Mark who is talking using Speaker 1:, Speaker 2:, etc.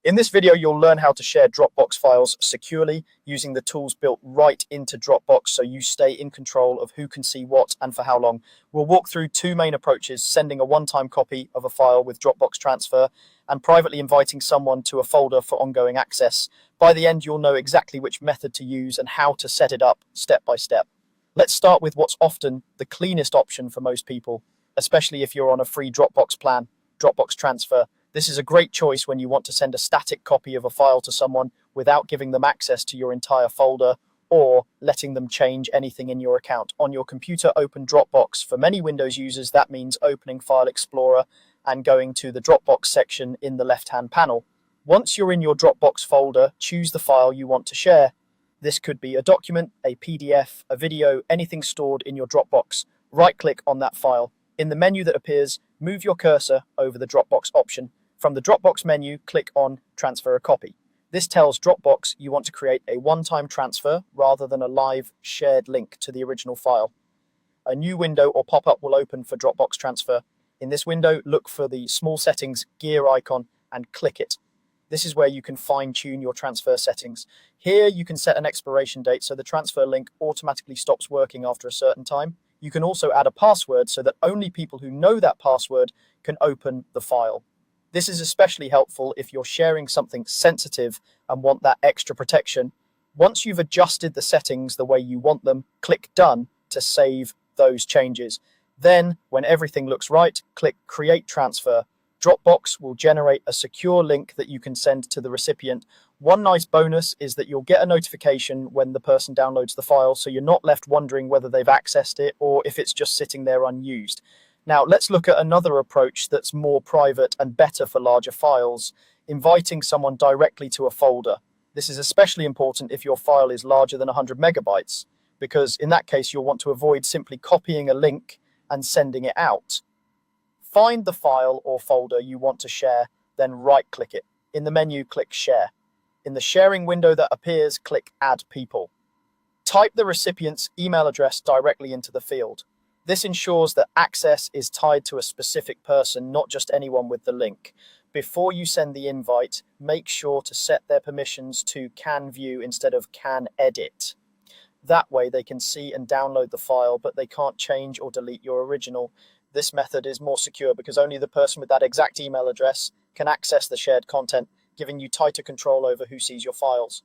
Speaker 1: In this video, you'll learn how to share Dropbox files securely using the tools built right into Dropbox so you stay in control of who can see what and for how long. We'll walk through two main approaches: sending a one-time copy of a file with Dropbox transfer and privately inviting someone to a folder for ongoing access. By the end, you'll know exactly which method to use and how to set it up step by step. Let's start with what's often the cleanest option for most people, especially if you're on a free Dropbox plan: Dropbox transfer. This is a great choice when you want to send a static copy of a file to someone without giving them access to your entire folder or letting them change anything in your account. On your computer, open Dropbox. For many Windows users, that means opening File Explorer and going to the Dropbox section in the left-hand panel. Once you're in your Dropbox folder, choose the file you want to share. This could be a document, a PDF, a video, anything stored in your Dropbox. Right-click on that file. In the menu that appears, move your cursor over the Dropbox option. From the Dropbox menu, click on Transfer a Copy. This tells Dropbox you want to create a one-time transfer rather than a live shared link to the original file. A new window or pop-up will open for Dropbox transfer. In this window, look for the small settings gear icon and click it. This is where you can fine-tune your transfer settings. Here you can set an expiration date so the transfer link automatically stops working after a certain time. You can also add a password so that only people who know that password can open the file. This is especially helpful if you're sharing something sensitive and want that extra protection. Once you've adjusted the settings the way you want them, click Done to save those changes. Then, when everything looks right, click Create Transfer. Dropbox will generate a secure link that you can send to the recipient. One nice bonus is that you'll get a notification when the person downloads the file, so you're not left wondering whether they've accessed it or if it's just sitting there unused. Now, let's look at another approach that's more private and better for larger files: inviting someone directly to a folder. This is especially important if your file is larger than 100 megabytes, because in that case, you'll want to avoid simply copying a link and sending it out. Find the file or folder you want to share, then right-click it. In the menu, click Share. In the sharing window that appears, click Add People. Type the recipient's email address directly into the field. This ensures that access is tied to a specific person, not just anyone with the link. Before you send the invite, make sure to set their permissions to Can View instead of Can Edit. That way they can see and download the file, but they can't change or delete your original. This method is more secure because only the person with that exact email address can access the shared content, giving you tighter control over who sees your files.